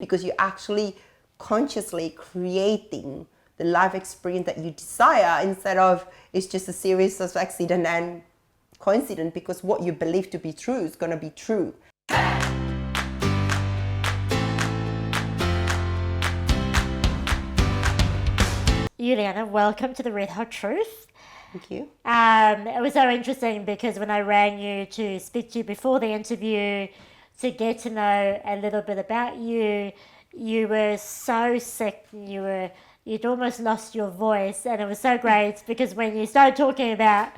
because you're actually consciously creating the life experience that you desire, instead of it's just a series of accident and coincidence, because what you believe to be true is going to be true. Yuliana, welcome to the Red Hot Truth. Thank you. It was so interesting because when I rang you to speak to you before the interview, to get to know a little bit about you, you were so sick. You'd almost lost your voice, and it was so great because when you started talking about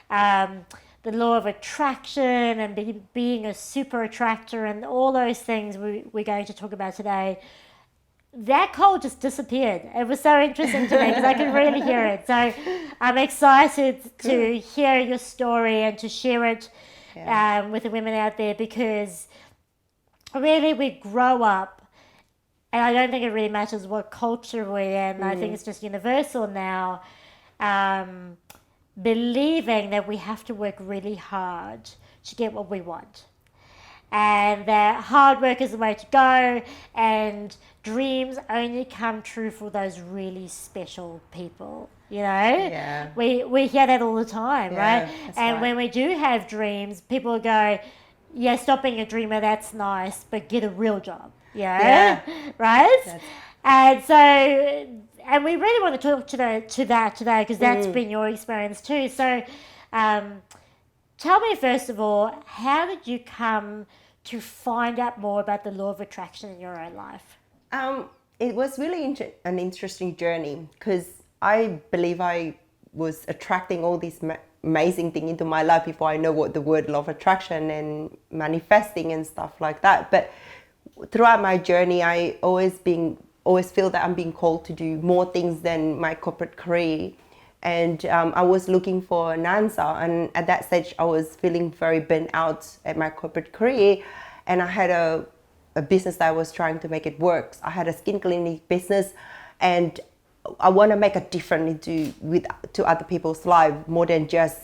the law of attraction and being a super attractor and all those things we're going to talk about today, that cold just disappeared. It was so interesting to me because I could really hear it. So I'm excited to hear your story and to share it with the women out there, because really we grow up, and I don't think it really matters what culture we're in. I think it's just universal now, believing that we have to work really hard to get what we want. And that hard work is the way to go, and dreams only come true for those really special people, you know? Yeah. We hear that all the time, right? And right. when we do have dreams, people go, yeah, stop being a dreamer, that's nice, but get a real job, Yeah. right? And we really want to talk to that today, because that's been your experience too. So tell me, first of all, how did you come to find out more about the law of attraction in your own life? It was really an interesting journey, because I believe I was attracting all these amazing things into my life before I know what the word law of attraction and manifesting and stuff like that. But throughout my journey, I always feel that I'm being called to do more things than my corporate career. And I was looking for an answer. And at that stage, I was feeling very burnt out at my corporate career. And I had a business that I was trying to make it work. I had a skin clinic business, and I want to make a difference to other people's lives, more than just,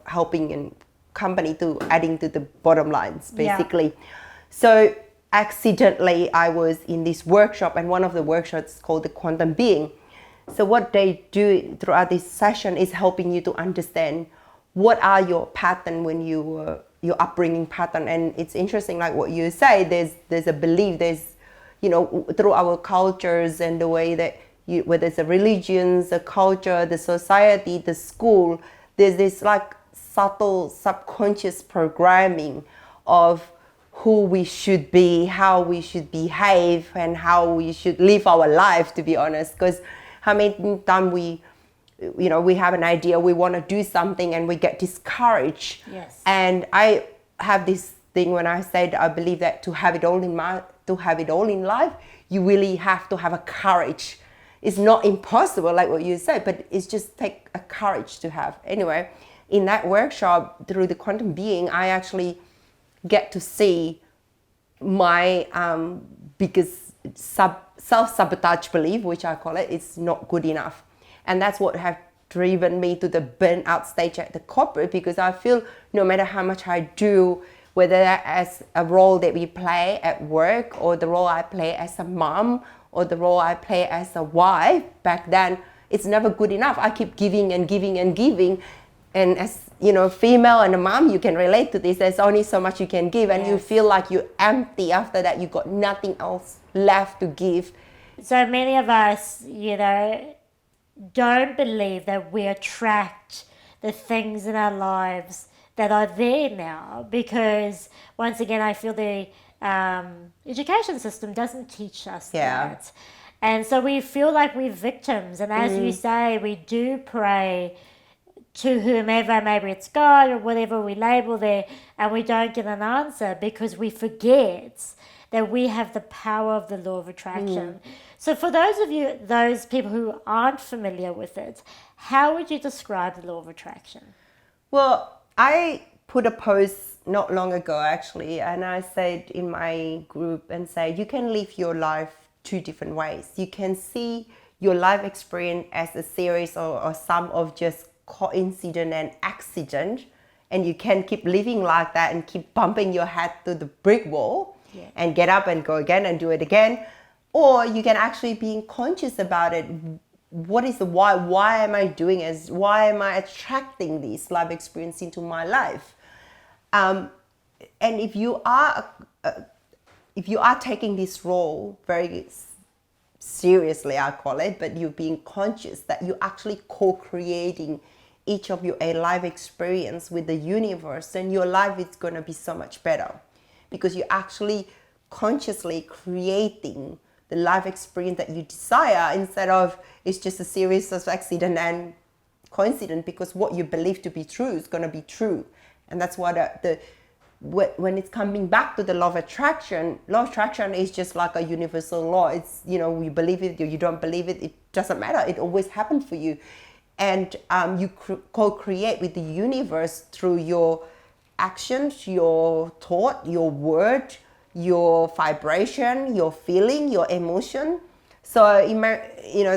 helping a company to adding to the bottom lines, basically. Yeah. So accidentally, I was in this workshop, and one of the workshops is called the Quantum Being. So what they do throughout this session is helping you to understand what are your pattern when your upbringing pattern. And it's interesting, like what you say, there's a belief, there's, through our cultures and the way that whether it's the religions, the culture, the society, the school, there's this like subtle subconscious programming of who we should be, how we should behave, and how we should live our life, to be honest. Because how many times we have an idea, we want to do something, and we get discouraged. Yes. And I have this thing when I said I believe that to have it all in life, you really have to have a courage. It's not impossible, like what you said, but it's just take a courage to have. Anyway, in that workshop, through the Quantum Being, I actually get to see my biggest self-sabotage belief, which I call it. It's not good enough. And that's what have driven me to the burnout stage at the corporate, because I feel no matter how much I do, whether that as a role that we play at work, or the role I play as a mom, or the role I play as a wife back then, it's never good enough. I keep giving and giving and giving. And as female and a mom, you can relate to this. There's only so much you can give, and you feel like you're empty after that. You got nothing else left to give. So many of us, don't believe that we attract the things in our lives that are there now, because once again, I feel the education system doesn't teach us that. And so we feel like we're victims. And as you say, we do pray to whomever, maybe it's God or whatever we label there, and we don't get an answer because we forget that we have the power of the law of attraction. So for those people who aren't familiar with it, how would you describe the law of attraction? Well, I put a post not long ago, actually, and I said in my group and say, you can live your life two different ways. You can see your life experience as a series or sum of just coincidence and accident, and you can keep living like that and keep bumping your head to the brick wall. and get up and go again and do it again. Or you can actually be conscious about it. What is the why? Why am I doing it? Why am I attracting this life experience into my life? And if you are taking this role very seriously, I call it, but you're being conscious that you're actually co-creating each of your a life experience with the universe, then your life is going to be so much better, because you're actually consciously creating the life experience that you desire, instead of it's just a series of accident and coincidence, because what you believe to be true is going to be true. And that's what when it's coming back to the law of attraction is just like a universal law. It's, you believe it or you don't believe it, it doesn't matter. It always happens for you. And you co-create with the universe through your actions, your thought, your word, your vibration, your feeling, your emotion. So,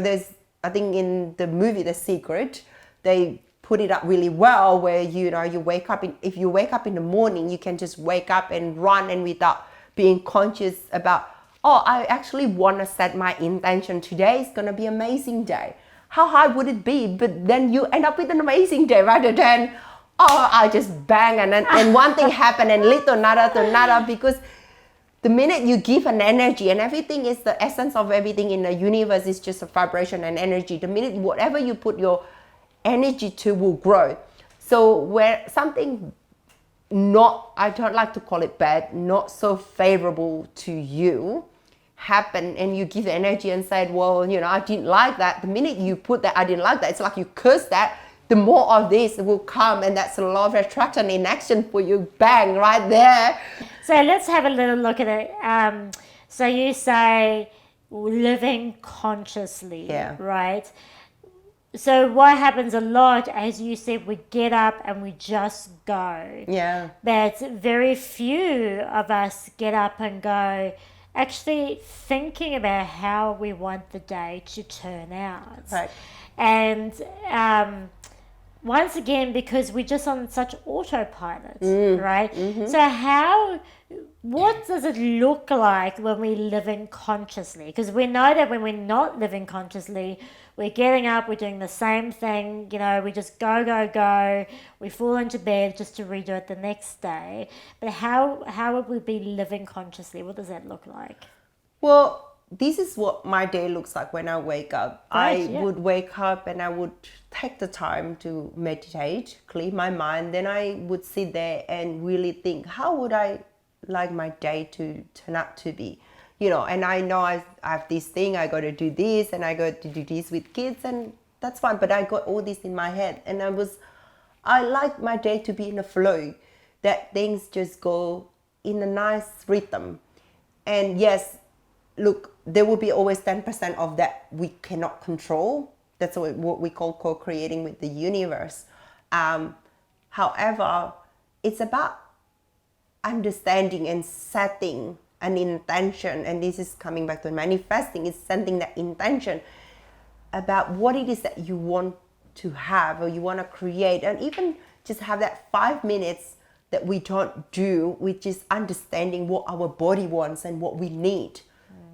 there's, I think in the movie The Secret, they put it up really well, where you wake up if you wake up in the morning, you can just wake up and run, and without being conscious about, I actually want to set my intention, today is going to be an amazing day. How hard would it be? But then you end up with an amazing day, rather than I just bang and one thing happened and lead to another, because the minute you give an energy, and everything is the essence of everything in the universe is just a vibration and energy. The minute whatever you put your energy to will grow. So where something I don't like to call it bad, not so favorable to you happen, and you give energy and said, well, I didn't like that. The minute you put that, I didn't like that, it's like you curse that, the more of this will come, and that's the law of attraction in action for you. Bang, right there. So let's have a little look at it. So you say living consciously, right? So what happens a lot, as you said, we get up and we just go. Yeah. But very few of us get up and go actually thinking about how we want the day to turn out. Right. And once again, because we're just on such autopilot, right? Mm-hmm. So what does it look like when we're living consciously? Because we know that when we're not living consciously, we're getting up, we're doing the same thing, we just go, we fall into bed just to redo it the next day. But how would we be living consciously? What does that look like? Well, this is what my day looks like when I wake up. I would wake up and I would take the time to meditate, clear my mind. Then I would sit there and really think, how would I like my day to turn out to be? And I know I have this thing, I got to do this, and I got to do this with kids, and that's fine. But I got all this in my head, and I like my day to be in a flow, that things just go in a nice rhythm. And yes, look, there will be always 10% of that we cannot control. That's what we call co-creating with the universe. However, it's about understanding and setting an intention, and this is coming back to manifesting, is setting that intention about what it is that you want to have or you want to create. And even just have that 5 minutes that we don't do, which is understanding what our body wants and what we need.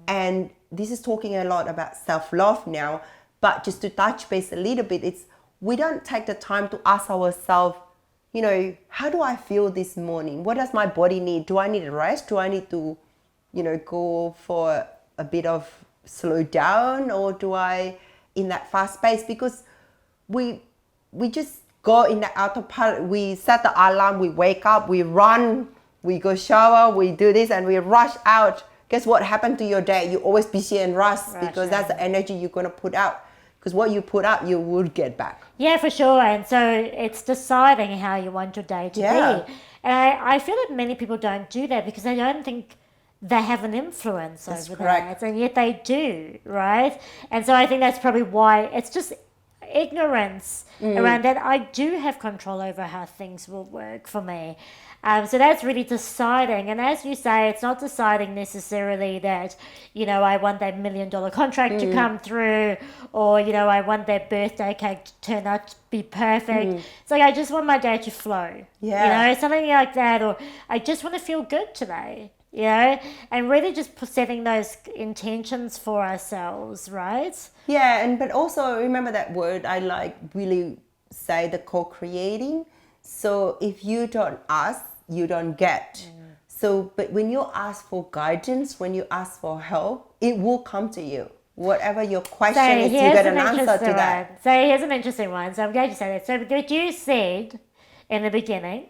And this is talking a lot about self-love now, but just to touch base a little bit, it's we don't take the time to ask ourselves, how do I feel this morning? What does my body need? Do I need a rest? Do I need to go for a bit of slow down, or do I in that fast pace? Because we just go in the autopilot. We set the alarm, we wake up, we run, we go shower, we do this, and we rush out. Guess what happened to your day? You're always busy and rushed, because that's the energy you're going to put out. Because what you put out, you would get back. Yeah, for sure. And so it's deciding how you want your day to be. And I feel that many people don't do that because they don't think they have an influence over that, and yet they do, right? And so I think that's probably why it's just ignorance around that. I do have control over how things will work for me. So that's really deciding. And as you say, it's not deciding necessarily that, I want that $1 million contract to come through, or, I want that birthday cake to turn out to be perfect. It's like, I just want my day to flow. Something like that. Or I just want to feel good today. you know, and really just setting those intentions for ourselves, right? Yeah, and but also remember that word I like really say, the co-creating. So if you don't ask, you don't get. So but when you ask for guidance, when you ask for help, it will come to you. Whatever your question is, you get an answer to that. one. So here's an interesting one. So I'm glad you said that. So what you said in the beginning,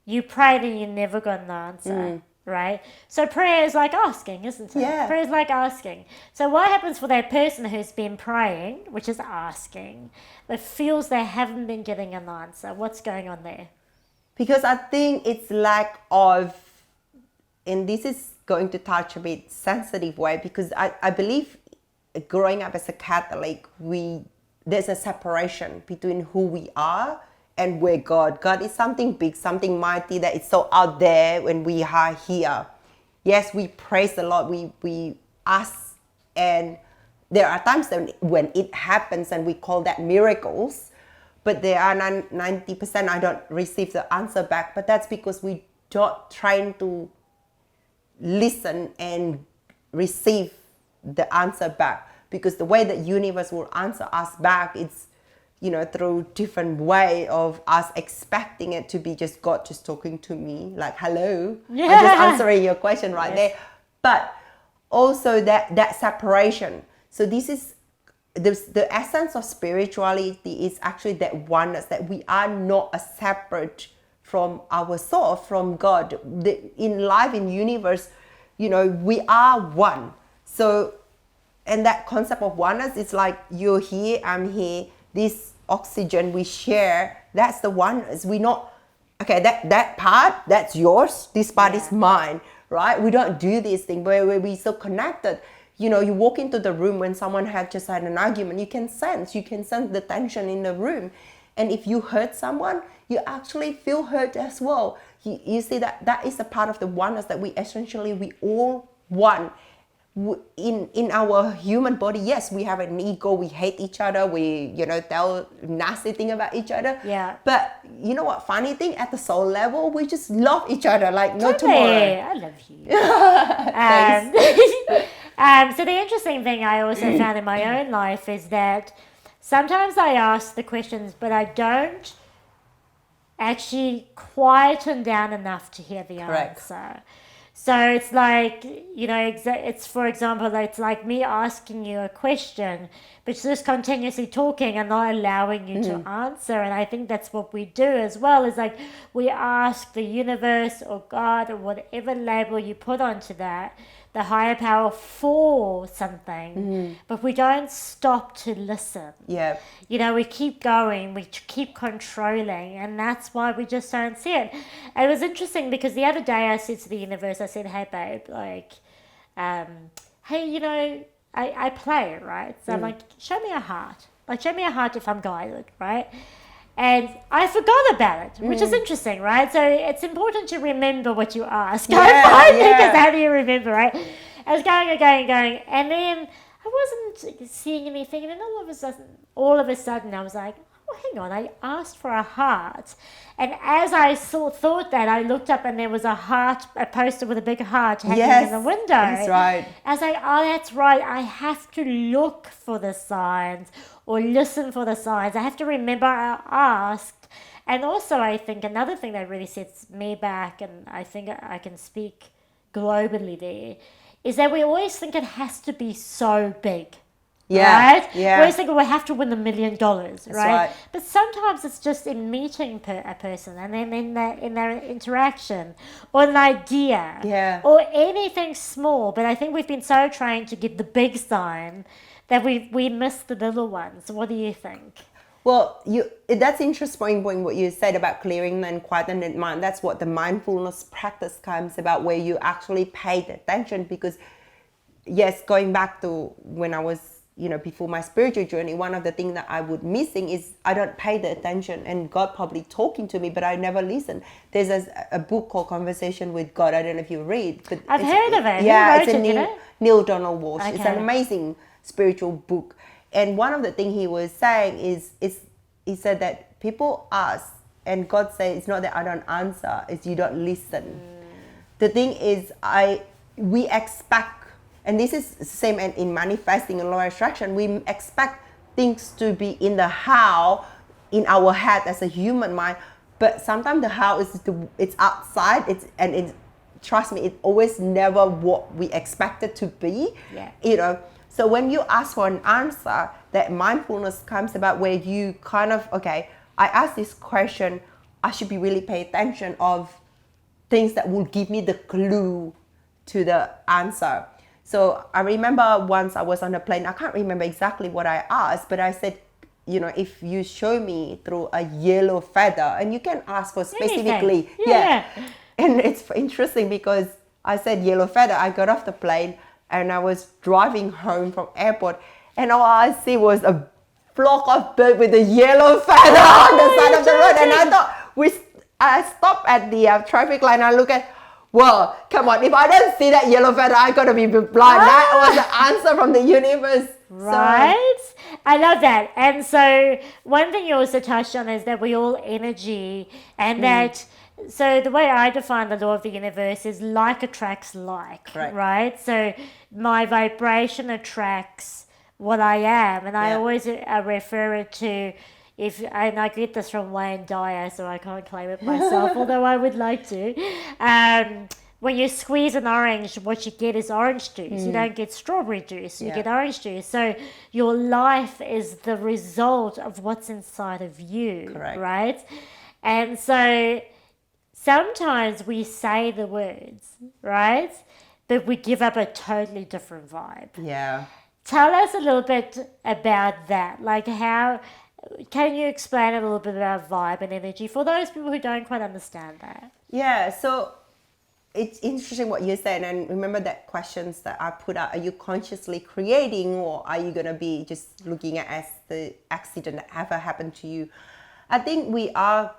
you prayed and you never got an answer, right? So prayer is like asking, isn't it? Yeah. Prayer is like asking. So what happens for that person who's been praying, which is asking, but feels they haven't been getting an answer? What's going on there? Because I think it's lack of, and this is going to touch a bit sensitive way, because I believe growing up as a Catholic, there's a separation between who we are and where God is something big, something mighty that is so out there when we are here. Yes, we praise the Lord, we ask, and there are times when it happens and we call that miracles, but there are 90% I don't receive the answer back, but that's because we don't trying to listen and receive the answer back, because the way that universe will answer us back, it's through different way of us expecting it to be just God just talking to me like hello, I'm just answering your question right there. But also that separation. So this is the essence of spirituality, is actually that oneness, that we are not a separate from our soul, from God. In life, in universe, we are one. So, and that concept of oneness is like, you're here, I'm here, this oxygen we share, that's the oneness. We not, okay, that part, that's yours, this part is mine, right? We don't do this thing where we're so connected. You walk into the room when someone had just had an argument, you can sense the tension in the room. And if you hurt someone, you actually feel hurt as well. You see that is a part of the oneness, that we all one. In our human body, yes, we have an ego, we hate each other, we tell nasty thing about each other. Yeah. But you know what, funny thing, at the soul level, we just love each other like no tomorrow. I love you. So the interesting thing I also found in my own life is that sometimes I ask the questions, but I don't actually quieten down enough to hear the answer. So it's like, it's, for example, it's like me asking you a question, but just continuously talking and not allowing you to answer. And I think that's what we do as well, is like we ask the universe or God or whatever label you put onto that, the higher power, for something, but we don't stop to listen. Yeah. We keep going, we keep controlling, and that's why we just don't see it. And it was interesting because the other day I said to the universe, I said, hey babe, like, hey, I play, right? So I'm like, show me a heart. Like, show me a heart if I'm guided, right? And I forgot about it, which is interesting, right? So it's important to remember what you ask. Because how do you remember, right? I was going, and then I wasn't seeing anything, and then all of a sudden, I was like, oh, hang on, I asked for a heart. And as I thought that, I looked up and there was a poster with a big heart hanging in the window. That's right. I was like, oh, that's right. I have to look for the signs or listen for the signs. I have to remember I asked. And also, I think another thing that really sets me back, and I think I can speak globally there, is that we always think it has to be so big. Right? Yeah. We always think we have to win $1 million, right? But sometimes it's just in meeting a person, and then in their interaction, or an idea, or anything small. But I think we've been so trained to get the big sign that we miss the little ones. What do you think? Well, that's interesting point what you said about clearing and quieting the mind. That's what the mindfulness practice comes about, where you actually pay attention. Because yes, going back to when I was before my spiritual journey, one of the things that I would missing is I don't pay the attention, and God probably talking to me, but I never listen. There's a book called Conversation with God. I don't know if you read, but I've heard of it. Yeah, it's a Neil Donald Walsh. Okay. It's an amazing spiritual book. And one of the things he was saying is he said that people ask, and God said it's not that I don't answer, it's you don't listen. the thing is, we expect, and this is the same in manifesting and law of attraction, we expect things to be in the how in our head as a human mind, but sometimes the how it's outside. Trust me, it's always never what we expect it to be. Yeah. So when you ask for an answer, that mindfulness comes about where you kind of, okay, I ask this question, I should be really pay attention of things that will give me the clue to the answer. So I remember once I was on a plane, I can't remember exactly what I asked, but I said, if you show me through a yellow feather, and you can ask for specifically, yeah. And it's interesting because I said yellow feather. I got off the plane and I was driving home from airport, and all I see was a flock of birds with a yellow feather on the side of the road. And I thought, I stopped at the traffic light and I look at, well, come on, if I don't see that yellow feather, I gotta be blind. That was the answer from the universe. Right? I love that. And so one thing you also touched on is that we all energy, and that, so the way I define the law of the universe is like attracts like, right? So my vibration attracts what I am, and I always refer it to, and I get this from Wayne Dyer, so I can't claim it myself, although I would like to. When you squeeze an orange, what you get is orange juice. You don't get strawberry juice, you get orange juice. So your life is the result of what's inside of you, right? And so sometimes we say the words, right? But we give up a totally different vibe. Yeah. Tell us a little bit about that. Like, how can you explain a little bit about vibe and energy for those people who don't quite understand that? Yeah, so it's interesting what you said, and remember that questions that I put out, are you consciously creating, or are you going to be just looking at as the accident that ever happened to you? I think we are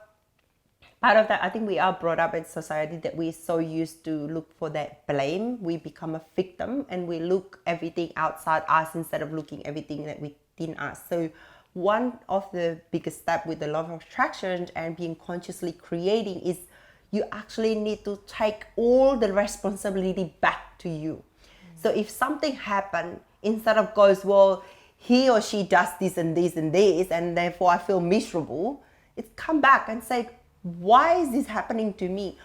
part of that. I think we are brought up in society that we're so used to look for that blame. We become a victim and we look everything outside us instead of looking everything that within us. So one of the biggest steps with the law of attraction and being consciously creating is you actually need to take all the responsibility back to you. So if something happened, instead of goes, well, he or she does this and this and this, and therefore I feel miserable, it's come back and say, why is this happening to me?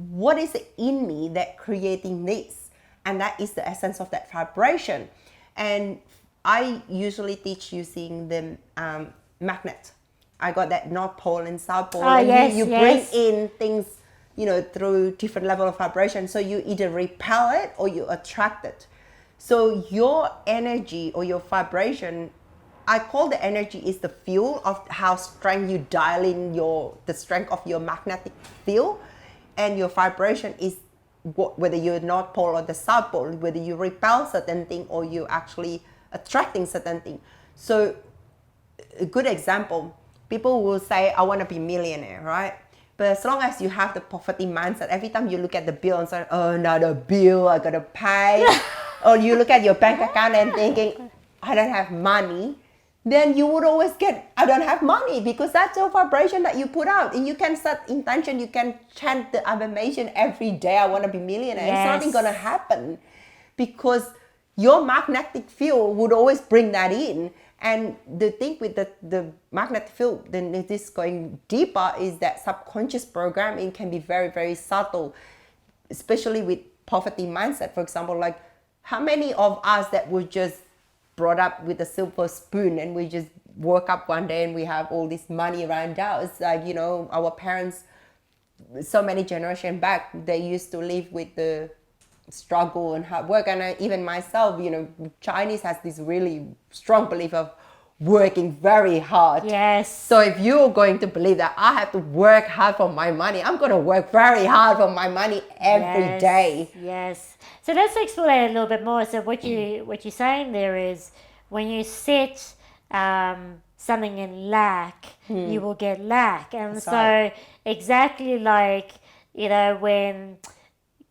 What is it in me that creating this? And that is the essence of that vibration. And I usually teach using the magnet. I got that North Pole and South Pole, and you bring in things, through different level of vibration. So you either repel it or you attract it. So your energy or your vibration, I call the energy is the fuel of how strong you dial in the strength of your magnetic field, and your vibration is whether you're North Pole or the South Pole, whether you repel certain thing or you actually attracting certain thing. So a good example, people will say, I want to be millionaire, right? But as long as you have the poverty mindset, every time you look at the bill and say, oh, another bill, I gotta pay. Or you look at your bank account and thinking, I don't have money. Then you would always get, I don't have money, because that's your vibration that you put out. And you can set intention, you can chant the affirmation every day, I want to be millionaire. It's nothing going to happen, because your magnetic field would always bring that in. And the thing with the magnetic field, then this going deeper, is that subconscious programming can be very, very subtle, especially with poverty mindset. For example, like how many of us that were just brought up with a silver spoon and we just woke up one day and we have all this money around us? Like, our parents, so many generations back, they used to live with the struggle and hard work. And even myself, Chinese has this really strong belief of working very hard. Yes. So if you're going to believe that I have to work hard for my money, I'm going to work very hard for my money every day. Yes. So let's explore that a little bit more. So what you're saying there is, when you set something in lack, you will get lack. And That's so right. exactly like, when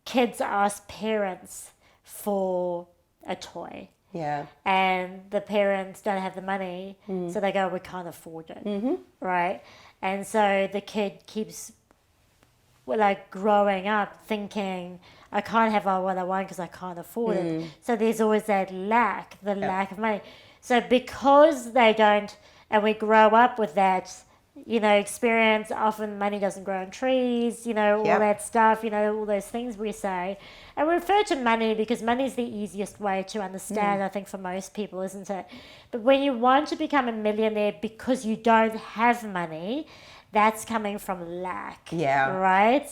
kids ask parents for a toy, Yeah. and the parents don't have the money, so they go, we can't afford it, right? And so the kid keeps like growing up thinking I can't have what I want because I can't afford it. So there's always that lack of money. So because they don't, and we grow up with that, experience, often money doesn't grow on trees, all Yep. that stuff, all those things we say. And we refer to money because money is the easiest way to understand, I think, for most people, isn't it? But when you want to become a millionaire because you don't have money, that's coming from lack, Yeah. right?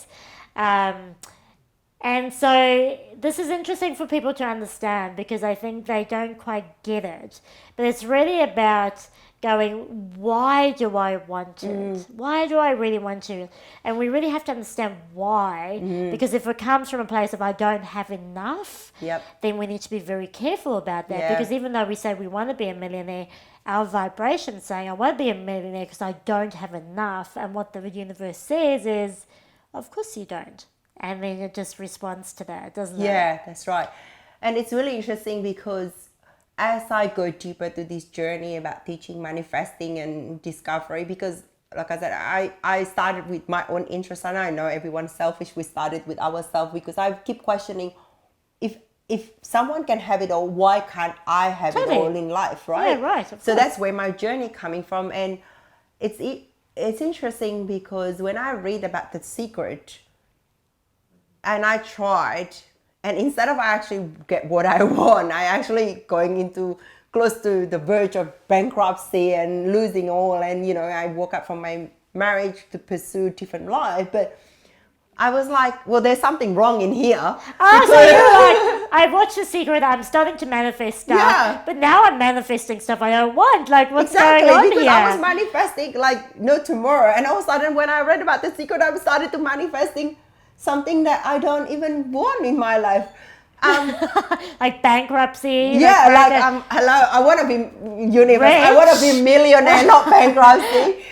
And so this is interesting for people to understand because I think they don't quite get it. But it's really about going, why do I want it? Why do I really want to? And we really have to understand why. Because if it comes from a place of I don't have enough, Yep. then we need to be very careful about that. Yeah. Because even though we say we want to be a millionaire, our vibration saying I want to be a millionaire because I don't have enough. And what the universe says is, of course you don't. And then it just responds to that, doesn't it? Yeah, that's right. And it's really interesting because as I go deeper to this journey about teaching manifesting and discovery, because like I said, I started with my own interest, and I know everyone's selfish. We started with ourselves because I keep questioning if someone can have it all, why can't I have it all in life, right? Yeah, right. So that's where my journey coming from. And it's interesting because when I read about The Secret, and I tried, and instead of I actually get what I want, I actually going into close to the verge of bankruptcy and losing all. And I woke up from my marriage to pursue different life, but I was like, well, there's something wrong in here. Oh, so you're like, I watched The Secret, I'm starting to manifest stuff, Yeah. but now I'm manifesting stuff I don't want. Like, what's Exactly, going on because here? I was manifesting like no tomorrow, and all of a sudden when I read about The Secret, I started to manifesting something that I don't even want in my life. Like bankruptcy. Yeah, like hello, I want to be universe. I Rich. want to be millionaire, not bankruptcy.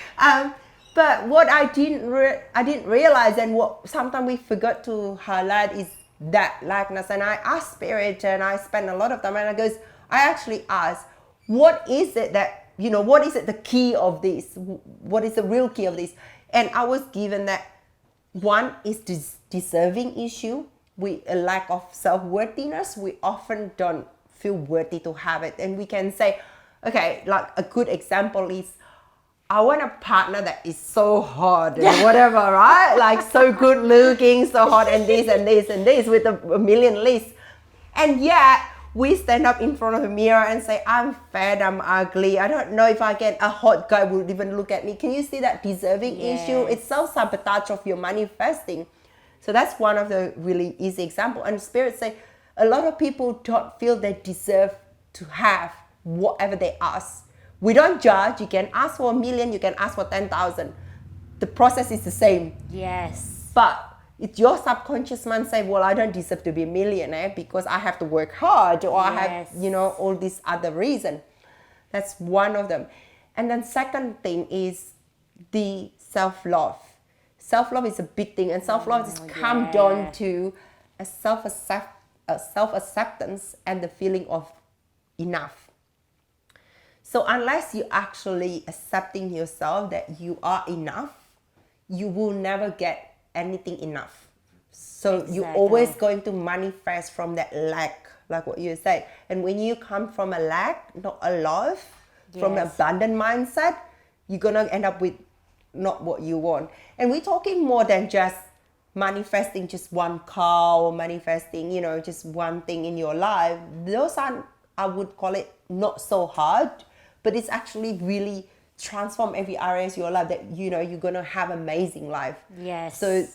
But what I didn't realize, and what sometimes we forgot to highlight, is that lackness. And I asked Spirit, and I spent a lot of time, and I actually asked, what is it that, what is it the key of this? What is the real key of this? And I was given that one is this deserving issue. A lack of self-worthiness. We often don't feel worthy to have it. And we can say, okay, like a good example is, I want a partner that is so hot and whatever, right? Like so good looking, so hot, and this and this and this with a million lists. And yet we stand up in front of a mirror and say, I'm fat, I'm ugly, I don't know if a hot guy would even look at me. Can you see that deserving issue? It's self-sabotage of your manifesting. So that's one of the really easy example. And Spirit say a lot of people don't feel they deserve to have whatever they ask. We don't judge. You can ask for 1 million, you can ask for 10,000. The process is the same. Yes. But it's your subconscious mind say, well, I don't deserve to be a millionaire because I have to work hard, or I have, all these other reasons. That's one of them. And then second thing is the self-love. Self-love is a big thing, and self-love is come down to a self-acceptance and the feeling of enough. So unless you actually accepting yourself that you are enough, you will never get anything enough. So you're always going to manifest from that lack, like what you say. And when you come from a lack, not a love, from an abundant mindset, you're gonna end up with not what you want. And we're talking more than just manifesting just one car or manifesting, just one thing in your life. Those are, I would call it, not so hard, but it's actually really transform every area of your life that, you're going to have amazing life. Yes. So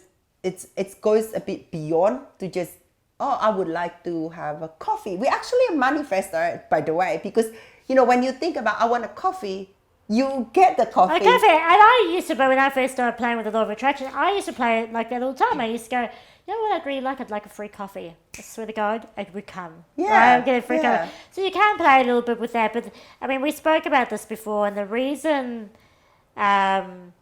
it goes a bit beyond to just, I would like to have a coffee. We're actually a manifestor, by the way, because, when you think about, I want a coffee, you get the coffee. And I used to, but when I first started playing with the law of attraction, I used to play it like that all the time. I used to go, you know what I'd really like? I'd like a free coffee. I swear to God, it would come. Yeah. I'd get a free coffee. So you can play a little bit with that. But, we spoke about this before, and the reason any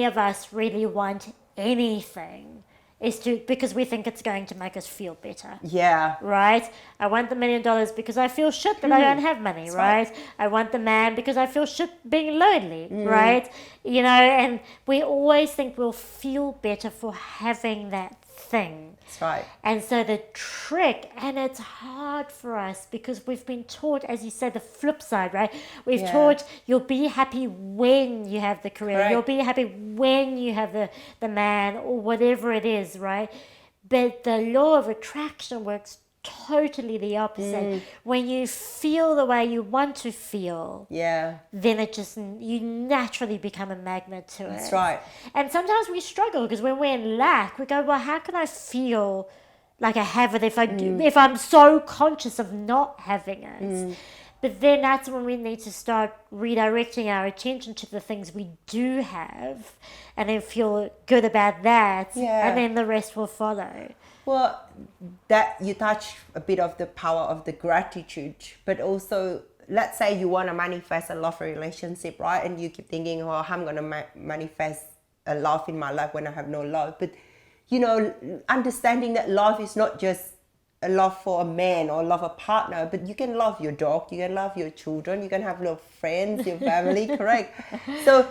of us really want anything is because we think it's going to make us feel better. Yeah. Right? I want the $1 million because I feel shit that I don't have money, That's right? I want the man because I feel shit being lonely, right? You know, and we always think we'll feel better for having that thing. That's right. And so the trick, and it's hard for us because we've been taught, as you said, the flip side, right? We've taught you'll be happy when you have the career, Correct. you'll be happy when you have the man or whatever it is, right? But the law of attraction works totally the opposite. When you feel the way you want to feel, then you naturally become a magnet to it. That's right. And sometimes we struggle because when we're in lack, we go, well, how can I feel like I have it if I'm so conscious of not having it? But then that's when we need to start redirecting our attention to the things we do have and then feel good about that. And then the rest will follow. Well, that you touch a bit of the power of the gratitude, but also let's say you want to manifest a love relationship, right? And you keep thinking, oh, I'm going to manifest a love in my life when I have no love. But, you know, understanding that love is not just a love for a man or love a partner, but you can love your dog, you can love your children, you can have love friends, your family, correct? So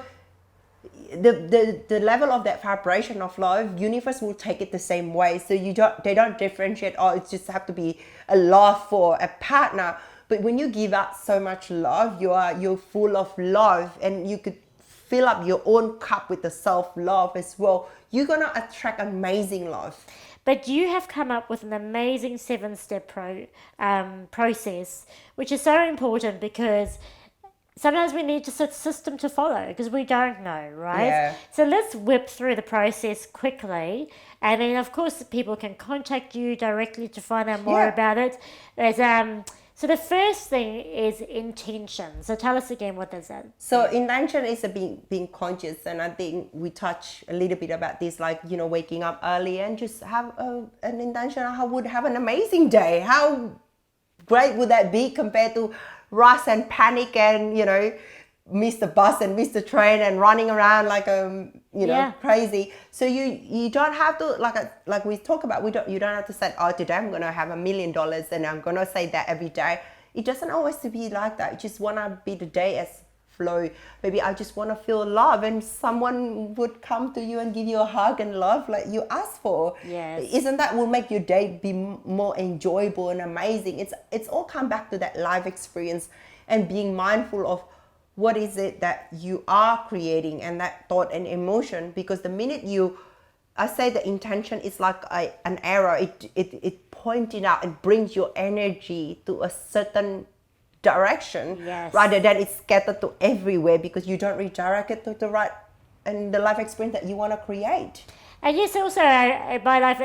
the level of that vibration of love, universe will take it the same way. So they don't differentiate, oh, it just have to be a love for a partner. But when you give out so much love, you're full of love, and you could fill up your own cup with the self-love as well. You're gonna attract amazing love. But you have come up with an amazing 7-step process, which is so important because sometimes we need just a system to follow because we don't know, right? Yeah. So let's whip through the process quickly. And then, of course, people can contact you directly to find out more about it. So the first thing is intention. So tell us again, what is that? So intention is being conscious. And I think we touch a little bit about this, like, you know, waking up early and just have an intention. I would have an amazing day. How great would that be compared to rush and panic and, you know, miss the bus and miss the train and running around like crazy. So you don't have to, like we talk about, you don't have to say, oh, today I'm gonna have $1 million and I'm gonna say that every day. It doesn't always to be like that. You just wanna be the day as flow. Maybe I just wanna feel love, and someone would come to you and give you a hug and love like you asked for. Yes. Isn't that will make your day be more enjoyable and amazing? It's all come back to that life experience and being mindful of what is it that you are creating and that thought and emotion. Because the minute I say the intention is like an arrow. It pointing out, it brings your energy to a certain direction, rather than it's scattered to everywhere, because you don't redirect it to the right and the life experience that you want to create. And yes, also by life,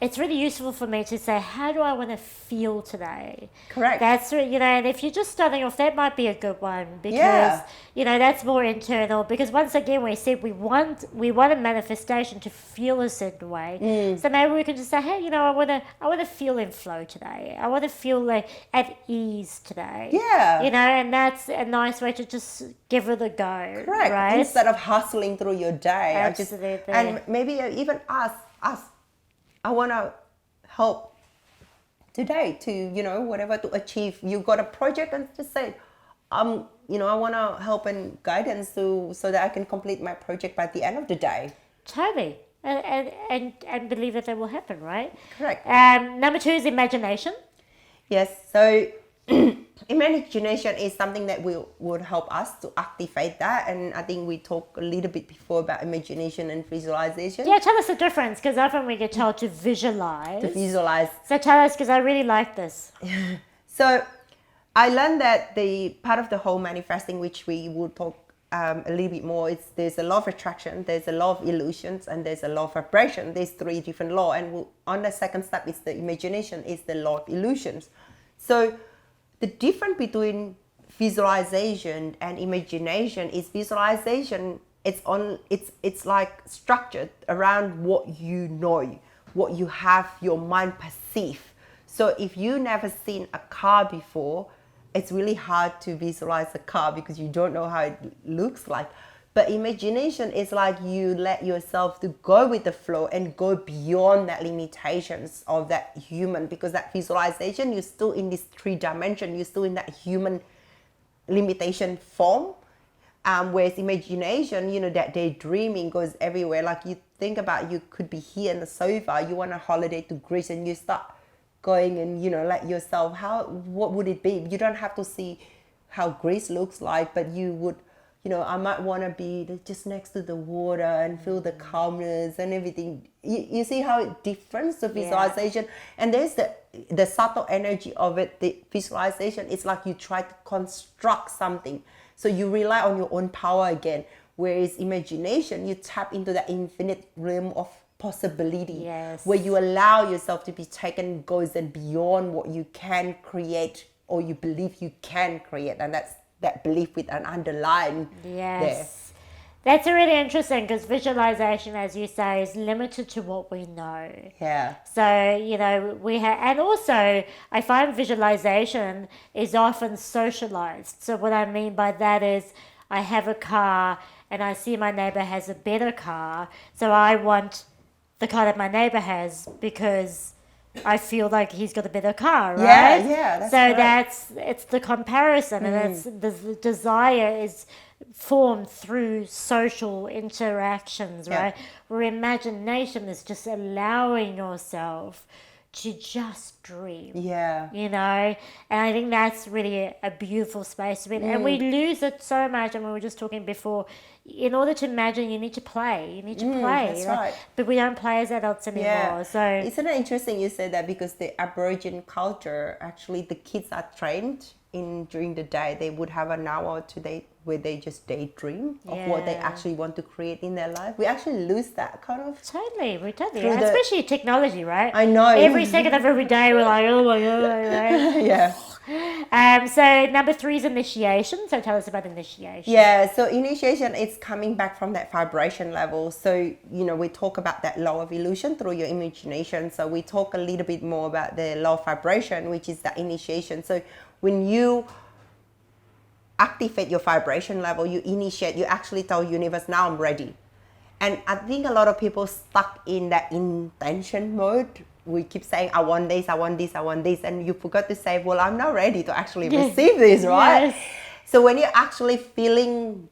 it's really useful for me to say, how do I want to feel today? Correct. That's, you know, and if you're just starting off, that might be a good one because, you know, that's more internal. Because once again, we said we want a manifestation to feel a certain way. So maybe we can just say, hey, you know, I want to feel in flow today. I want to feel like at ease today. Yeah. You know, and that's a nice way to just give it a go. Correct. Right? Instead of hustling through your day. Absolutely. And maybe even us. I want to help today to, you know, whatever to achieve. You got a project and just say, you know, I want to help and guidance so that I can complete my project by the end of the day. Totally. And believe that will happen, right? Correct. Number 2 is imagination. Yes. So imagination is something that would help us to activate that, and I think we talked a little bit before about imagination and visualization. Yeah, tell us the difference, because often we get told to visualize. So tell us, because I really like this. So I learned that the part of the whole manifesting, which we will talk a little bit more, there's a law of attraction, there's a law of illusions, and there's a law of vibration. There's 3 different laws, and on the second step is the imagination, is the law of illusions. So the difference between visualization and imagination is visualization, it's like structured around what you know, what you have your mind perceive. So if you never seen a car before, it's really hard to visualize a car because you don't know how it looks like. But imagination is like you let yourself to go with the flow and go beyond that limitations of that human, because that visualization, you're still in this 3 dimension, you're still in that human limitation form. Whereas imagination, that daydreaming goes everywhere. Like you think about, you could be here on the sofa, you want a holiday to Greece, and you start going and let yourself, what would it be? You don't have to see how Greece looks like, but you would, I might want to be just next to the water and feel the calmness and everything. You see how it differs, the visualization. And there's the subtle energy of it. The visualization, it's like you try to construct something, so you rely on your own power again. Whereas imagination, you tap into the infinite realm of possibility, where you allow yourself to be taken, goes and beyond what you can create or you believe you can create. And that's that belief with an underline there. That's really interesting, because visualization, as you say, is limited to what we know. So, we have, and also I find visualization is often socialized. So what I mean by that is, I have a car and I see my neighbor has a better car, so I want the car that my neighbor has because I feel like he's got a better car, right? That's so correct. it's the comparison, and it's the desire is formed through social interactions, right? Where imagination is just allowing yourself to just dream. And I think that's really a beautiful space to be in. And we lose it so much, and we were just talking before, in order to imagine, you need to play. That's right. But we don't play as adults anymore. So isn't it interesting you said that? Because the Aboriginal culture, actually the kids are trained during the day. They would have an hour or 2 days where they just daydream of what they actually want to create in their life. We actually lose that kind of... we totally, especially technology, right? I know. Every second of every day we're like, oh my God, right? So number 3 is initiation. So tell us about initiation. So initiation is coming back from that vibration level. So, we talk about that law of illusion through your imagination. So we talk a little bit more about the law of vibration, which is the initiation. So when you activate your vibration level, you initiate, you actually tell universe, now I'm ready. And I think a lot of people stuck in that intention mode. We keep saying, I want this, I want this, I want this. And you forgot to say, well, I'm not ready to actually receive this, right? So when you're actually feeling,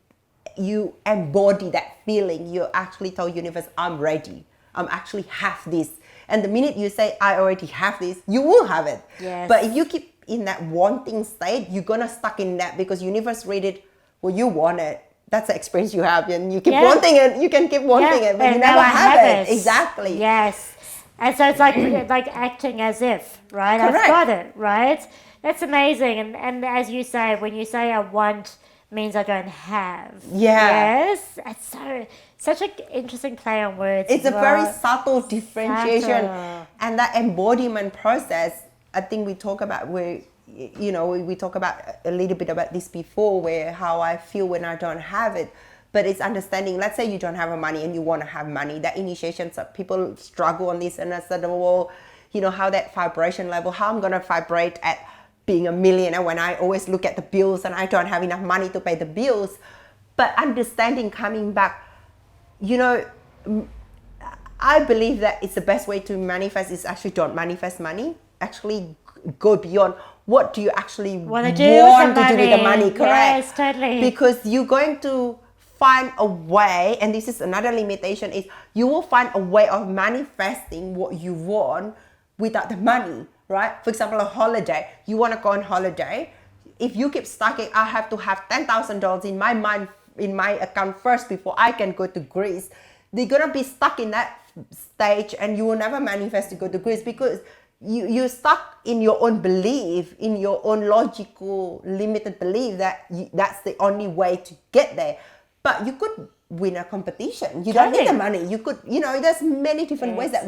you embody that feeling, you actually tell universe, I'm ready. I'm actually have this. And the minute you say, I already have this, you will have it. But if you keep in that wanting state, you're gonna stuck in that, because universe read it, well, you want it. That's the experience you have, and you keep wanting it. You can keep wanting it, but you never have it. Exactly. And so it's like acting as if, right? Correct. I've got it, right? That's amazing. And as you say, when you say I want, means I don't have. Yes. It's such an interesting play on words. It's a very subtle differentiation. And that embodiment process, I think we talk about where, we talk about a little bit about this before, where how I feel when I don't have it. But it's understanding, let's say you don't have money and you want to have money. That initiation, so people struggle on this, and I said, well, how that vibration level, how I'm going to vibrate at being a millionaire when I always look at the bills and I don't have enough money to pay the bills. But understanding, coming back, I believe that it's the best way to manifest is actually don't manifest money. Actually go beyond, what do you actually want to do with the money, correct? Yes, totally. Because you're going to find a way, and this is another limitation, is you will find a way of manifesting what you want without the money, right? For example, a holiday. You want to go on holiday. If you keep stuck in, I have to have $10,000 in my mind, in my account first before I can go to Greece, they're going to be stuck in that stage, and you will never manifest to go to Greece, because you're stuck in your own belief, in your own logical, limited belief that that's the only way to get there. But you could win a competition. You don't need the money. You could, there's many different ways that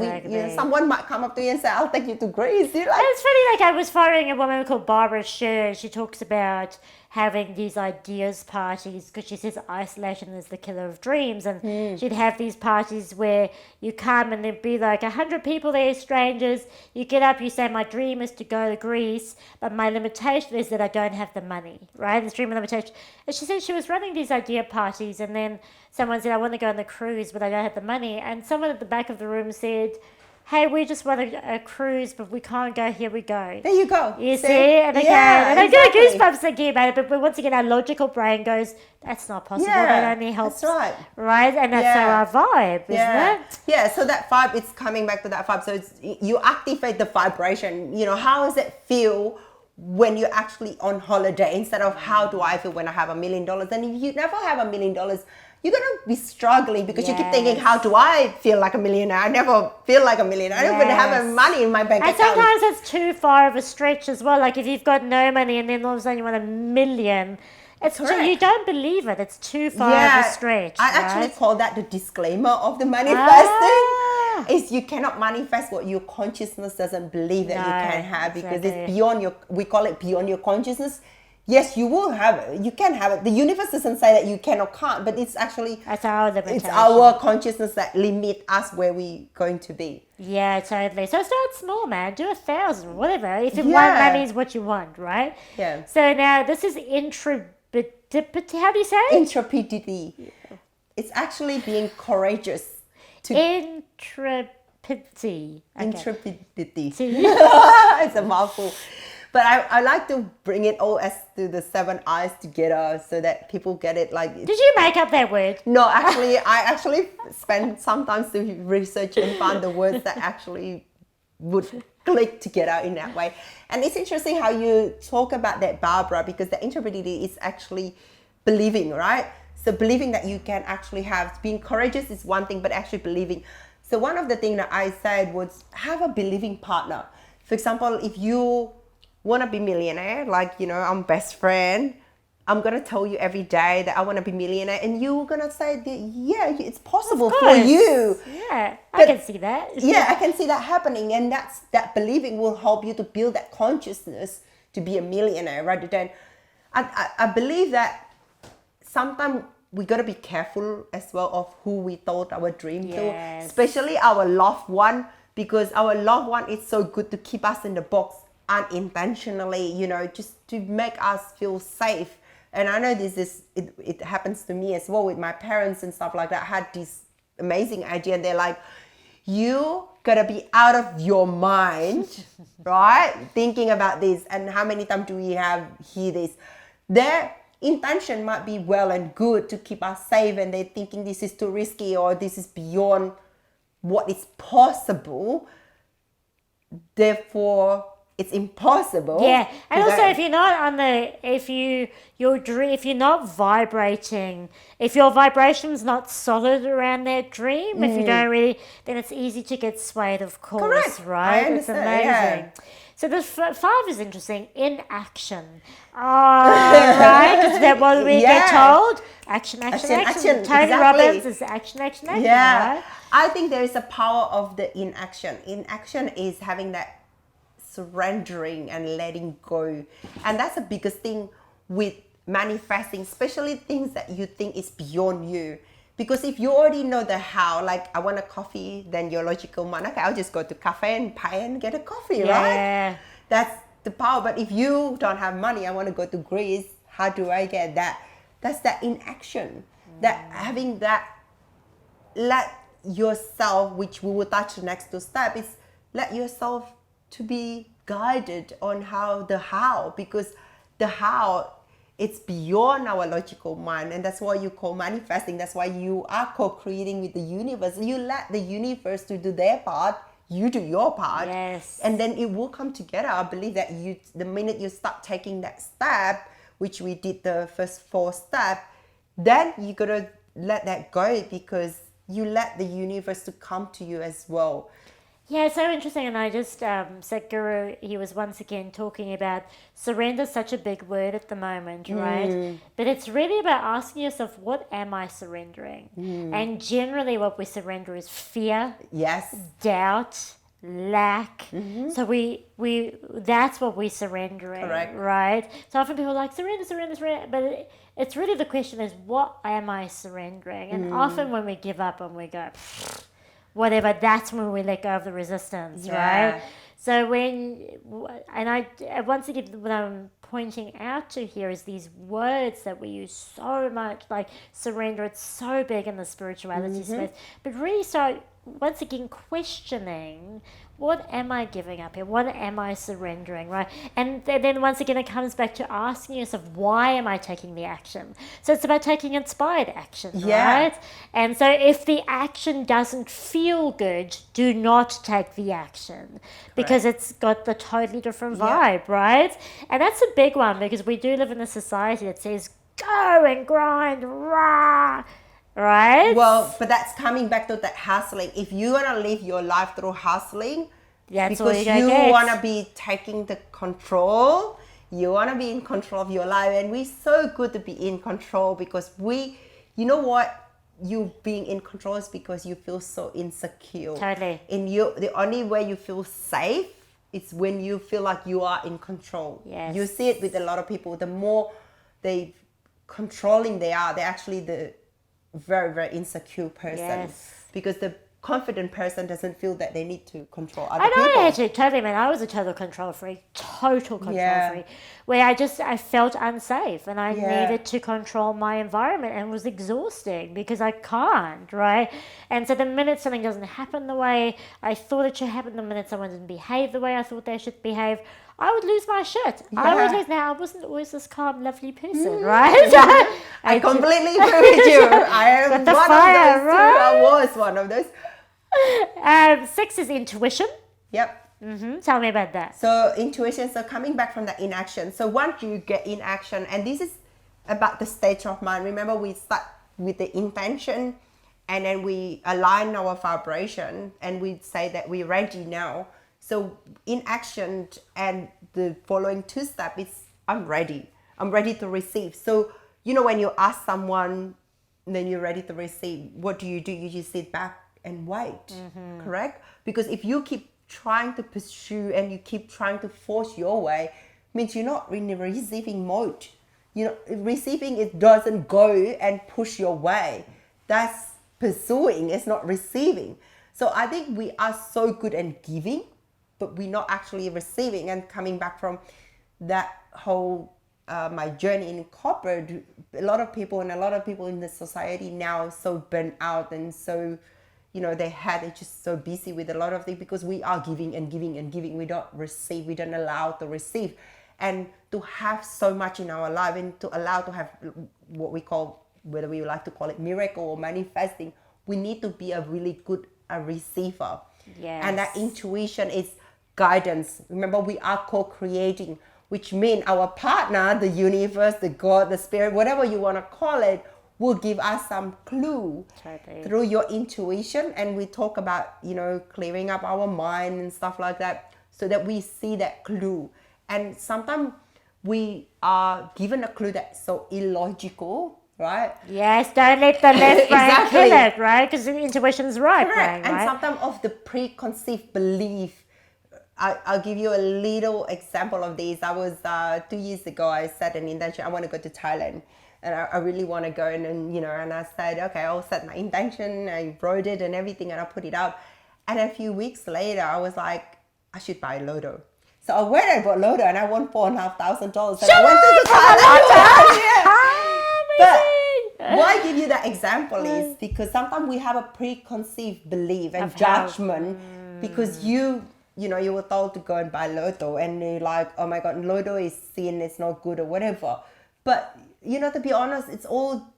someone might come up to you and say, I'll take you to Greece. You're like, it's funny, I was following a woman called Barbara Sher. She talks about having these ideas parties, because she says isolation is the killer of dreams, and she'd have these parties where you come and there'd be like 100 people there, strangers. You get up, you say, my dream is to go to Greece, but my limitation is that I don't have the money, right? This dream and limitation. And she said she was running these idea parties, and then someone said, I want to go on the cruise, but I don't have the money. And someone at the back of the room said, hey, we just want a cruise, but we can't go. Here we go. There you go. You see? And again, and I get goosebumps thinking about it, but once again, our logical brain goes, that's not possible. That only helps. That's right. Right? And that's our vibe, isn't it? Yeah, so that vibe, it's coming back to that vibe. So you activate the vibration. You know, how does it feel when you're actually on holiday instead of how do I feel when I have $1 million? And if you never have $1 million, you're going to be struggling because you keep thinking, how do I feel like a millionaire? I never feel like a millionaire. I don't even have money in my bank account. And sometimes it's too far of a stretch as well. Like if you've got no money and then all of a sudden you want $1 million, it's too, you don't believe it. It's too far of a stretch. I actually call that the disclaimer of the manifesting. Is you cannot manifest what your consciousness doesn't believe that you can have, because it's beyond your, we call it beyond your consciousness. Yes, you will have it. You can have it. The universe doesn't say that you can or can't, but it's actually it's our consciousness that limit us where we're going to be. Yeah, totally. So start small, man. Do 1,000, whatever. If you want money is what you want, right? Yeah. So now this is intrepidity. How do you say it? Intrepidity. Yeah. It's actually being courageous. Intrepidity. Okay. Intrepidity. It's a mouthful. But I like to bring it all as to the 7 eyes together so that people get it. Like, did you make up that word? No, actually, I actually spend sometimes to research and find the words that actually would click together in that way. And it's interesting how you talk about that, Barbara, because the intrepidity is actually believing, right? So believing that you can actually have, being courageous is one thing, but actually believing. So one of the things that I said was have a believing partner. For example, if you want to be millionaire, like, you know, I'm best friend, I'm going to tell you every day that I want to be millionaire, and you're going to say that, yeah, it's possible for you. Yeah, I can see that. Yeah, I can see that happening, and that believing will help you to build that consciousness to be a millionaire rather than, I believe that sometimes we got to be careful as well of who we told our dream to, especially our loved one, because our loved one is so good to keep us in the box unintentionally, you know, just to make us feel safe. And I know it happens to me as well with my parents and stuff like that. I had this amazing idea, and they're like, you gotta be out of your mind, right? Thinking about this. And how many times do we hear this? Their intention might be well and good to keep us safe, and they're thinking this is too risky or this is beyond what is possible. Therefore, it's impossible. Yeah, and also if you're not if you're not vibrating, if your vibration's not solid around that dream, if you don't really, then it's easy to get swayed, of course. Correct. Right? It's amazing. Yeah. So the 5 is interesting. Inaction. Oh, right? Is that what we get told? Action. Tony Robbins is action. Yeah. Right? I think there is a power of the inaction. Inaction is having that surrendering and letting go, and that's the biggest thing with manifesting, especially things that you think is beyond you. Because if you already know the how, like I want a coffee, then your logical mind, okay, I'll just go to cafe and pay and get a coffee, right? That's the power. But if you don't have money, I want to go to Greece, how do I get that? That's that inaction, that having that, let yourself, which we will touch the next 2 steps, is let yourself to be guided on how, because the how, it's beyond our logical mind, and that's why you call manifesting. That's why you are co-creating with the universe. You let the universe to do their part, you do your part, and then it will come together. I believe that the minute you start taking that step, which we did the first 4 steps, then you gotta let that go, because you let the universe to come to you as well. Yeah, it's so interesting. And I just, Sadhguru, he was once again talking about surrender, such a big word at the moment, right? But it's really about asking yourself, what am I surrendering? And generally what we surrender is fear, doubt, lack. So we that's what we're surrendering. Correct. Right? So often people are like, surrender, but it's really the question is, what am I surrendering? And often when we give up and we go, whatever, that's when we let go of the resistance, Yeah. right? So once again, what I'm pointing out to here is these words that we use so much, like surrender, it's so big in the spirituality space, but really start, once again, questioning, what am I giving up here? What am I surrendering, right? And then once again, it comes back to asking yourself, why am I taking the action? So it's about taking inspired action, right? And so if the action doesn't feel good, do not take the action because it's got the totally different vibe, right? And that's a big one because we do live in a society that says, go and grind, rah, right? Well, but that's coming back to that hustling. If you're gonna live your life through hustling, That's because you wanna be taking the control, you wanna be in control of your life, and we're so good to be in control because you know what? You being in control is because you feel so insecure. Totally. And the only way you feel safe is when you feel like you are in control. Yes. You see it with a lot of people. The more they controlling they are, they're actually the very, very insecure person. Because the confident person doesn't feel that they need to control other people. I know, actually, totally, man. I was a total control freak, where I felt unsafe and I needed to control my environment, and it was exhausting because I can't, right? And so the minute something doesn't happen the way I thought it should happen, the minute someone didn't behave the way I thought they should behave, I would lose my shit. I wasn't always this calm, lovely person, right? I completely agree with you. I am one of those too. I was one of those. 6 is intuition. Yep. Tell me about that. So intuition, so coming back from the inaction. So once you get in action, and this is about the state of mind. Remember, we start with the intention and then we align our vibration and we say that we're ready now. So in action, and the following 2 steps is I'm ready. I'm ready to receive. So, you know, when you ask someone, then you're ready to receive, what do? You just sit back and wait, correct? Because if you keep trying to pursue and you keep trying to force your way, means you're not in the receiving mode. You know, receiving, it doesn't go and push your way. That's pursuing, it's not receiving. So I think we are so good at giving, but we're not actually receiving. And coming back from that whole my journey in corporate, a lot of people in the society now are so burnt out and so, you know, they're just so busy with a lot of things because we are giving and giving and giving. We don't receive. We don't allow to receive. And to have so much in our life and to allow to have what we call, whether we like to call it miracle or manifesting, we need to be a really good receiver. Yes. And that intuition is guidance. Remember, we are co-creating, which means our partner, the universe, the God, the spirit, whatever you want to call it, will give us some clue through your intuition. And we talk about, you know, clearing up our mind and stuff like that so that we see that clue. And sometimes we are given a clue that's so illogical, right? Yes, don't let the left brain kill it, right? Because intuition's right brain, right? And sometimes of the preconceived belief. I'll give you a little example of this. I was 2 years ago, I set an intention. I want to go to Thailand. And I really want to go and you know, and I said, okay, I'll set my intention. I wrote it and everything and I put it out. And a few weeks later, I was like, I should buy Lotto. So I went and bought Lotto and I won $4,500. And I went to Thailand. But why I give you that example is because sometimes we have a preconceived belief and judgment because you were told to go and buy Lotto and you're like, oh my God, Lotto is sin, it's not good or whatever. But you know, to be honest, it's all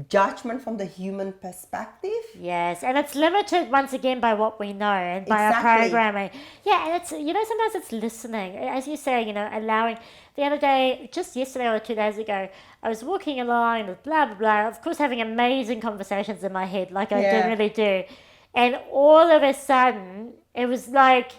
judgment from the human perspective. Yes, and it's limited once again by what we know and by our programming. Yeah, and it's, you know, sometimes it's listening. As you say, you know, allowing. The other day, just yesterday or 2 days ago, I was walking along and blah, blah, blah. Of course, having amazing conversations in my head, like I generally do. And all of a sudden, it was like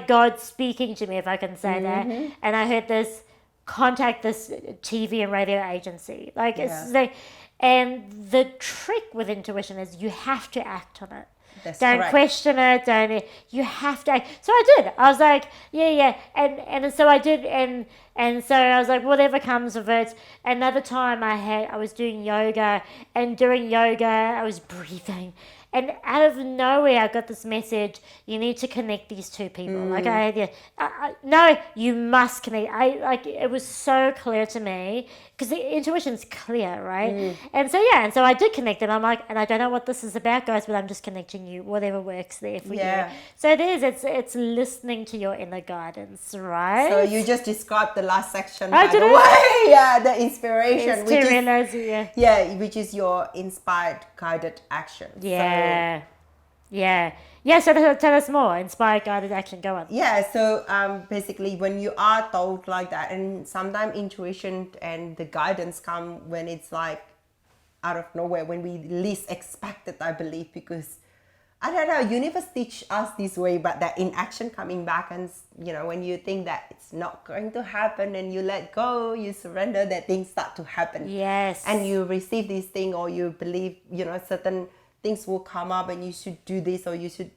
God speaking to me, if I can say that. And I heard this, contact this TV and radio agency. Like, it's like, and the trick with intuition is you have to act on it. That's Don't correct. question it. Don't. You have to. So I did. I was like, yeah, and so I did, and so I was like, whatever comes of it. Another time I was doing yoga, and during yoga I was breathing, and out of nowhere I got this message: you need to connect these two people. Like no, you must connect. It was so clear to me because the intuition's clear, right? And so I did connect them. I'm like, and I don't know what this is about, guys, but I'm just connecting you, whatever works there for you. So it's listening to your inner guidance, right? So you just described the last section, I by did the it. way. Yeah, the inspiration, It's to realize, which is your inspired guided action. Yeah. So tell us more. Inspired guided action. Go on. So basically, when you are told like that, and sometimes intuition and the guidance come when it's like out of nowhere, when we least expect it, I believe, because I don't know, universe teach us this way, but that in action coming back, and when you think that it's not going to happen and you let go, you surrender, that things start to happen. Yes. And you receive this thing, or you believe, certain things will come up and you should do this, or you should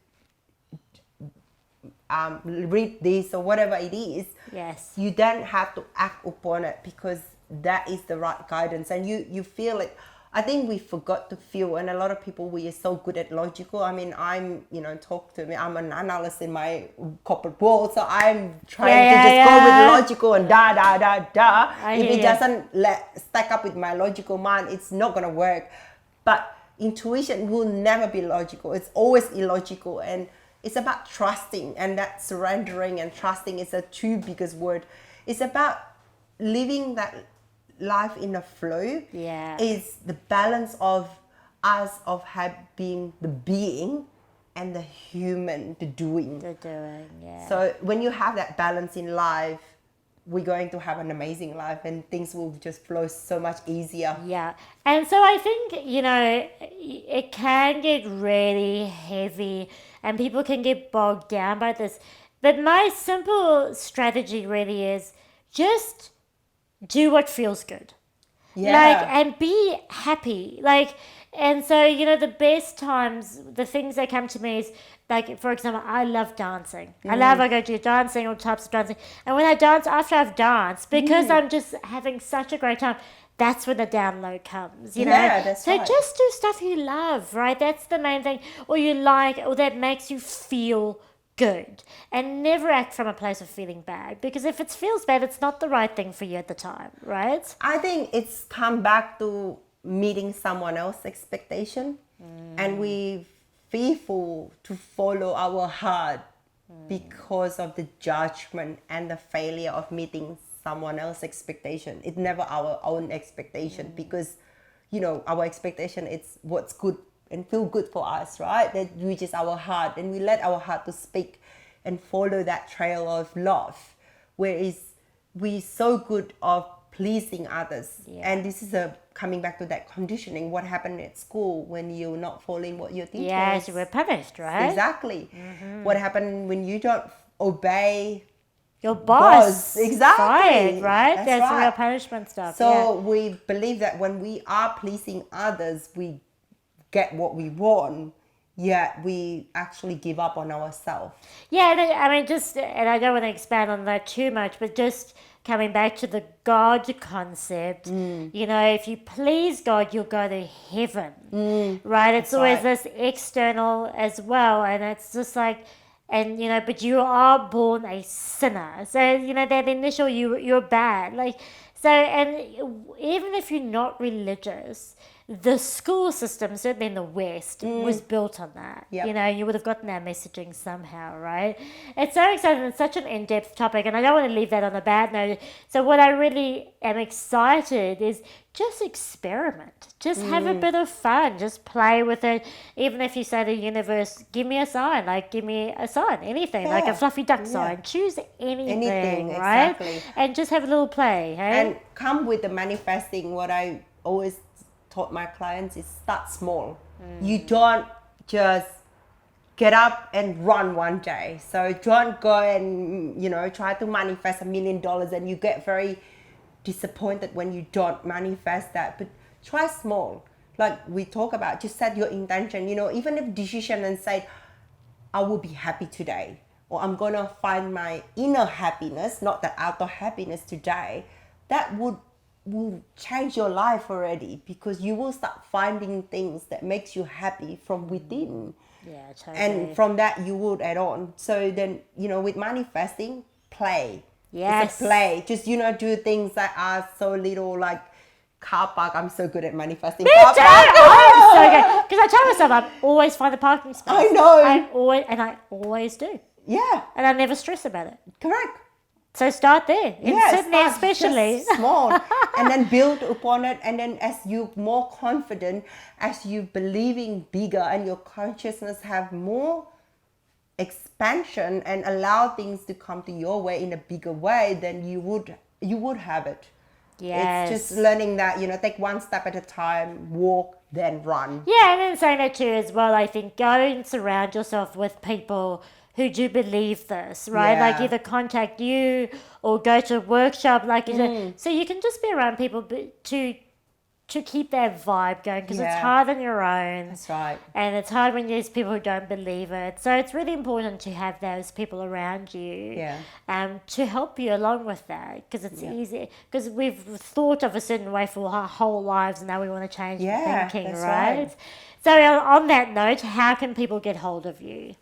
read this, or whatever it is. Yes. You don't have to act upon it, because that is the right guidance, and you feel it. I think we forgot to feel, and a lot of people, we are so good at logical. I mean, I'm talk to me, I'm an analyst in my corporate world, so I'm trying to just go with logical and if it doesn't stack up with my logical mind, it's not gonna work. But intuition will never be logical, it's always illogical. And it's about trusting, and that surrendering and trusting is the two biggest word. It's about living that life in a flow. Is the balance of us, of being the being, and the human, the doing. So when you have that balance in life, we're going to have an amazing life, and things will just flow so much easier. And so I think it can get really heavy, and people can get bogged down by this, but my simple strategy really is just do what feels good. And be happy. And so, the best times, the things that come to me is, like, for example, I love dancing. I go to dancing, all types of dancing. And when I dance, after I've danced, because I'm just having such a great time, that's when the download comes, That's so right. just do stuff you love, right? That's the main thing. Or you like, or that makes you feel good, and never act from a place of feeling bad, because if it feels bad, it's not the right thing for you at the time, right? I think it's come back to meeting someone else's expectation, and we fearful to follow our heart because of the judgment and the failure of meeting someone else's expectation. It's never our own expectation, because our expectation is what's good and feel good for us, right? That reaches our heart, and we let our heart to speak and follow that trail of love, whereas we're so good of pleasing others. And this is coming back to that conditioning. What happened at school when you're not following what your teacher Yes, you were punished, right? Exactly. What happened when you don't obey your boss? Exactly. Fired, right? That's right. real punishment stuff. So we believe that when we are pleasing others, we get what we want, yet we actually give up on ourselves. I mean, and I don't want to expand on that too much, but just coming back to the God concept, if you please God, you'll go to heaven, right? It's always this external as well, and it's just like, and but you are born a sinner, so that initial you're bad, and even if you're not religious, the school system, certainly in the West, was built on that. You would have gotten that messaging somehow, right? It's so exciting. It's such an in-depth topic, and I don't want to leave that on a bad note. So what I really am excited is just experiment. Just have a bit of fun. Just play with it. Even if you say to the universe, give me a sign, anything, like a fluffy duck sign. Choose anything, right? Exactly. And just have a little play, hey? And come with the manifesting. What I always taught my clients is start small. You don't just get up and run one day. So don't go and try to manifest $1 million, and you get very disappointed when you don't manifest that. But try small. like we talk about, just set your intention, even if decision and say, I will be happy today, or I'm going to find my inner happiness, not the outer happiness today, that will change your life already, because you will start finding things that makes you happy from within. Yeah, totally. And from that you would add on. So then, with manifesting, play. Yes. It's a play. Just, do things that are so little, like car park. I'm so good at manifesting. Me car too. park. I'm so good. Because I tell myself I always find the parking space. I know. I always do. Yeah. And I never stress about it. Correct. So start there. In Sydney especially. Just small. And then build upon it. And then as you're more confident, as you believing bigger and your consciousness have more expansion and allow things to come to your way in a bigger way, then you would have it. Yes. It's just learning that, take one step at a time, walk, then run. Yeah, and then saying that too as well, I think go and surround yourself with people who do believe this, right? Yeah. Like either contact you or go to a workshop, like so you can just be around people to keep that vibe going, because it's hard on your own. That's right. And it's hard when there's people who don't believe it. So it's really important to have those people around you to help you along with that, because it's easy. Because we've thought of a certain way for our whole lives, and now we want to change thinking, that's right? So on that note, how can people get hold of you?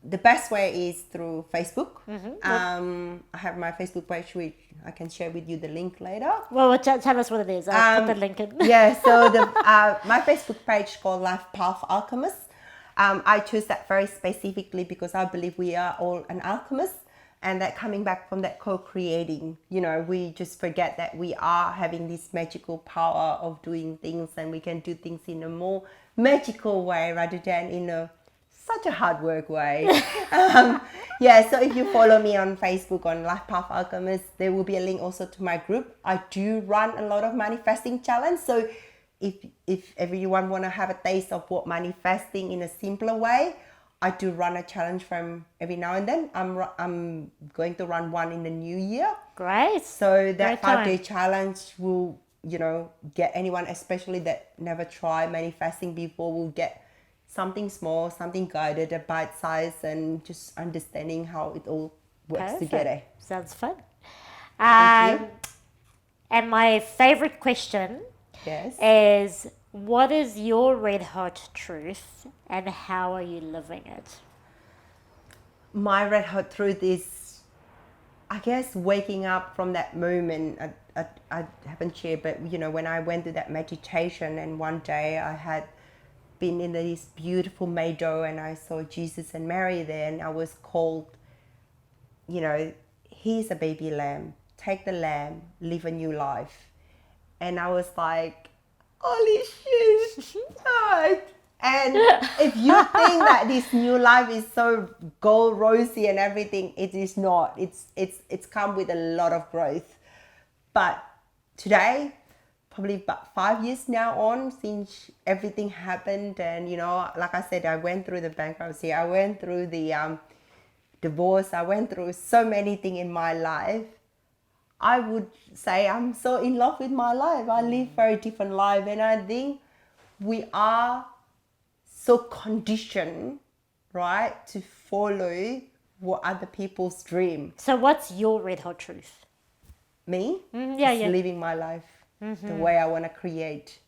The best way is through Facebook. I have my Facebook page, which I can share with you the link later. Well, tell us what it is. I'll put the link in. So my Facebook page called Life Path Alchemist. I choose that very specifically because I believe we are all an alchemist, and that coming back from that co-creating, we just forget that we are having this magical power of doing things, and we can do things in a more magical way rather than in such a hard work way. So if you follow me on Facebook on Life Path Alchemist, there will be a link also to my group. I do run a lot of manifesting challenge. So if everyone want to have a taste of what manifesting in a simpler way, I do run a challenge from every now and then. I'm going to run one in the new year. Great. So that 5-day challenge will, get anyone, especially that never tried manifesting before, will get something small, something guided, a bite size, and just understanding how it all works together. Sounds fun. Thank you. And my favorite question is, what is your red hot truth and how are you living it? My red hot truth is, I guess, waking up from that moment. I haven't shared, but when I went to that meditation, and one day I had been in this beautiful meadow and I saw Jesus and Mary there, and I was called, here's a baby lamb, take the lamb, live a new life. And I was like, holy shit. And if you think that this new life is so gold rosy and everything, it is not. It's come with a lot of growth. But today, probably about 5 years now on since everything happened, and like I said, I went through the bankruptcy, I went through the divorce, I went through so many things in my life. I would say I'm so in love with my life. I live very different life, and I think we are so conditioned, right, to follow what other people's dream. So what's your red hot truth? Me? Living my life the way I want to create.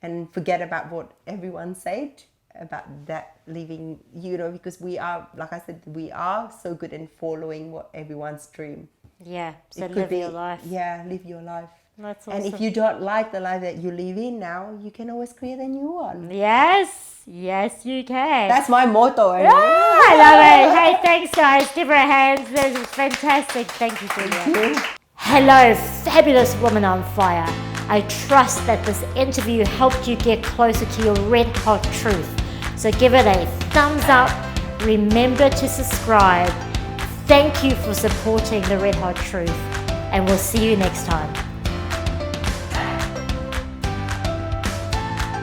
And forget about what everyone said about that living, because we are, like I said, we are so good in following what everyone's dream. Yeah, so live your life. Yeah, live your life. That's awesome. And if you don't like the life that you live in now, you can always create a new one. Yes, you can. That's my motto. I love it. Hey, thanks guys. Give her a hand. This is fantastic. Thank you, Julia. Hello, fabulous woman on fire. I trust that this interview helped you get closer to your red hot truth. So give it a thumbs up. Remember to subscribe. Thank you for supporting the Red Hot Truth, and we'll see you next time.